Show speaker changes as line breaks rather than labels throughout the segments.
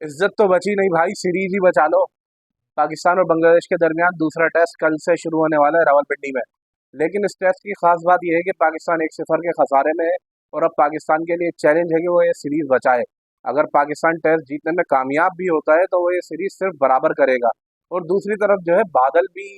इज्जत तो बची नहीं भाई, सीरीज ही बचा लो। पाकिस्तान और बांग्लादेश के दरमियान दूसरा टेस्ट कल से शुरू होने वाला है रावलपिंडी में। लेकिन इस टेस्ट की खास बात यह है कि पाकिस्तान 1-0 के खसारे में है और अब पाकिस्तान के लिए चैलेंज है कि वो ये सीरीज बचाए। अगर पाकिस्तान टेस्ट जीतने में कामयाब भी होता है तो वो ये सीरीज सिर्फ बराबर करेगा। और दूसरी तरफ जो है बादल भी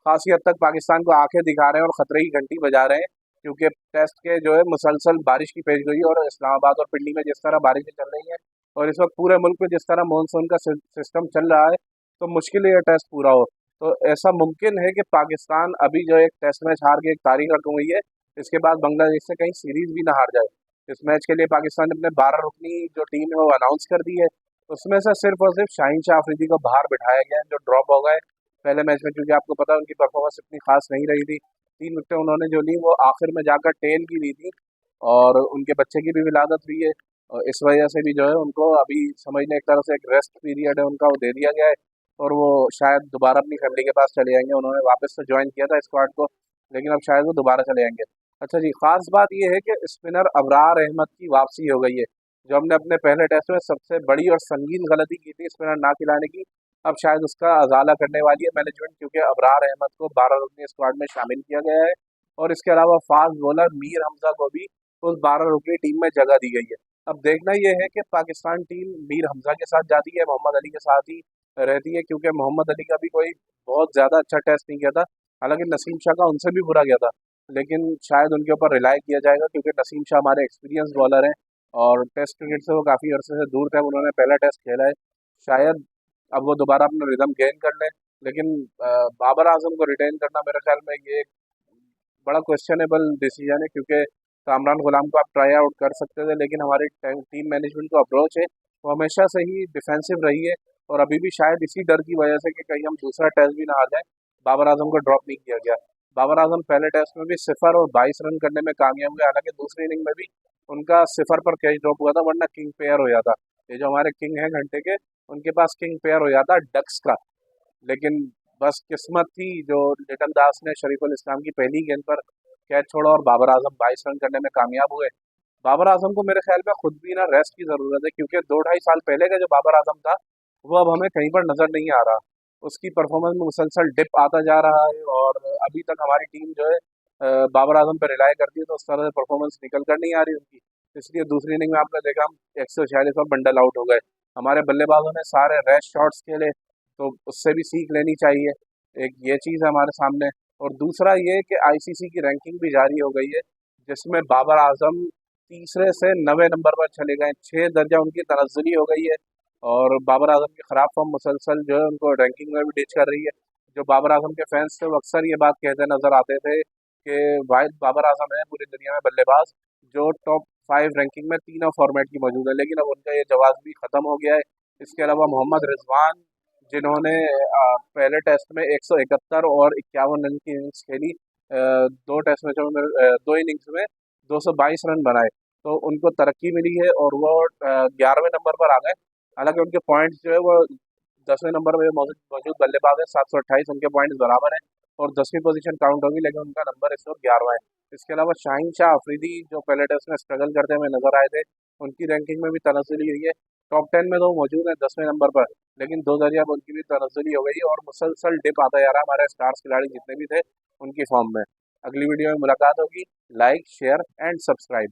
खासी हद तक पाकिस्तान को आंखें दिखा रहे हैं और खतरे की घंटी बजा रहे हैं, क्योंकि टेस्ट के जो है मुसलसल बारिश की पेशगोई और इस्लामाबाद और पिंडी में जिस तरह बारिशें चल रही हैं और इस वक्त पूरे मुल्क में जिस तरह मानसून का सिस्टम चल रहा है, तो मुश्किल है ये टेस्ट पूरा हो। तो ऐसा मुमकिन है कि पाकिस्तान अभी जो एक टेस्ट मैच हार के एक तारीख रकम हुई है, इसके बाद बांग्लादेश से कहीं सीरीज भी ना हार जाए। इस मैच के लिए पाकिस्तान ने अपने 12 रुकनी जो टीम है वो अनाउंस कर दी है। उसमें से सिर्फ और सिर्फ शाहीन शाह अफरीदी को बाहर बिठाया गया है, जो ड्रॉप हो गए पहले मैच में, क्योंकि आपको पता है उनकी परफॉर्मेंस इतनी खास नहीं रही थी। 3 विकेटें उन्होंने जो ली वो आखिर में जाकर टेल की ली थी और उनके बच्चे की भी विलादत हुई है। और इस वजह से भी जो है उनको अभी समझ लें एक तरह से एक रेस्ट पीरियड है उनका, वो दे दिया गया है और वो शायद दोबारा अपनी फैमिली के पास चले जाएंगे। उन्होंने वापस से ज्वाइन किया था स्क्वाड को, लेकिन अब शायद वो दोबारा चले जाएंगे। अच्छा जी, खास बात ये है कि स्पिनर अबरार अहमद की वापसी हो गई है। जो हमने अपने पहले टेस्ट में सबसे बड़ी और संगीन गलती की थी स्पिनर ना खिलाने की, अब शायद उसका अजाला करने वाली है मैनेजमेंट, क्योंकि अबरार अहमद को 12 रुकनी स्क्वाड में शामिल किया गया है और इसके अलावा फास्ट बॉलर मीर हमजा को भी उस 12 रुकनी टीम में जगह दी गई है। अब देखना यह है कि पाकिस्तान टीम मीर हमजा के साथ जाती है, मोहम्मद अली के साथ ही रहती है, क्योंकि मोहम्मद अली का भी कोई बहुत ज़्यादा अच्छा टेस्ट नहीं किया था। हालांकि नसीम शाह का उनसे भी बुरा गया था, लेकिन शायद उनके ऊपर रिलाई किया जाएगा, क्योंकि नसीम शाह हमारे एक्सपीरियंस बॉलर हैं और टेस्ट क्रिकेट से वो काफ़ी अरसे से दूर थे। अब उन्होंने पहला टेस्ट खेला है, शायद अब वो दोबारा अपना रिदम गेन कर लें। लेकिन बाबर आजम को रिटेन करना मेरे ख्याल में ये एक बड़ा क्वेश्चनेबल डिसीजन है, क्योंकि कामरान गुलाम को आप ट्राई आउट कर सकते थे, लेकिन हमारी टीम मैनेजमेंट को अप्रोच है वो हमेशा से ही डिफेंसिव रही है और अभी भी शायद इसी डर की वजह से कि कहीं हम दूसरा टेस्ट भी ना हार जाए, बाबर आजम को ड्रॉप नहीं किया गया। बाबर आजम पहले टेस्ट में भी 0 और 22 रन करने में कामयाब हुए, हालांकि दूसरी इनिंग में भी उनका 0 पर कैच ड्रॉप हुआ था, वरना किंग पेयर हो जाता। ये जो हमारे किंग हैं घंटे के, उनके पास किंग पेयर हो जाता डक्स का। लेकिन बस किस्मत थी जो लिटन दास ने शरीफुल इस्लाम की पहली गेंद पर कैच छोड़ा और बाबर आजम 22 रन करने में कामयाब हुए। बाबर आजम को मेरे ख्याल में खुद भी ना रेस्ट की ज़रूरत है, क्योंकि 2-2.5 साल पहले का जो बाबर आजम था वो अब हमें कहीं पर नज़र नहीं आ रहा। उसकी परफॉर्मेंस में मुसलसल डिप आता जा रहा है और अभी तक हमारी टीम जो है बाबर आजम पर रिलाई करती है, तो उस तरह से परफॉर्मेंस निकल कर नहीं आ रही उनकी। इसलिए दूसरी इनिंग में आपने देखा हम 146 और बंडल आउट हो गए। हमारे बल्लेबाजों ने सारे रैश शॉट्स खेले, तो उससे भी सीख लेनी चाहिए। एक ये चीज़ है हमारे सामने। और दूसरा ये कि आईसीसी की रैंकिंग भी जारी हो गई है, जिसमें बाबर आजम तीसरे से 9वें नंबर पर चले गए, 6 दर्जा उनकी तनज़्ज़ुली हो गई है। और बाबर आजम की ख़राब फॉर्म मुसलसल जो है उनको रैंकिंग में भी डिच कर रही है। जो बाबर आजम के फैंस थे वो अक्सर ये बात कहते नज़र आते थे कि वाहिद बाबर आजम है पूरी दुनिया में बल्लेबाज जो टॉप 5 रैंकिंग में तीनों फॉर्मेट की मौजूद है, लेकिन अब उनका ये जवाब भी ख़त्म हो गया है। इसके अलावा मोहम्मद रिजवान, जिन्होंने पहले टेस्ट में 171 और 51 रन की इनिंग्स खेली, 2 टेस्ट मैचों में 2 इनिंग्स में 222 रन बनाए, तो उनको तरक्की मिली है और वो 11वें नंबर पर आ गए। हालांकि उनके पॉइंट्स जो है वो 10वें नंबर में मौजूद मौजूद बल्लेबाज है, 728 उनके पॉइंट्स बराबर हैं और 10वीं पोजीशन काउंट होगी, लेकिन उनका नंबर इस वक्त 11वां है। इसके अलावा शाहीन शाह अफरीदी जो पहले टेस्ट में स्ट्रगल करते हुए नजर आए थे, उनकी रैंकिंग में भी तनज़्ज़ुली हुई है। टॉप 10 में तो वो मौजूद है 10वें नंबर पर, लेकिन 2 दरिया पर उनकी भी तनज़्ज़ुली हो गई है और मुसलसल डिप आता जा रहा है हमारे स्टार्स खिलाड़ी जितने भी थे उनकी फॉर्म में। अगली वीडियो में मुलाकात होगी। Like, share and subscribe.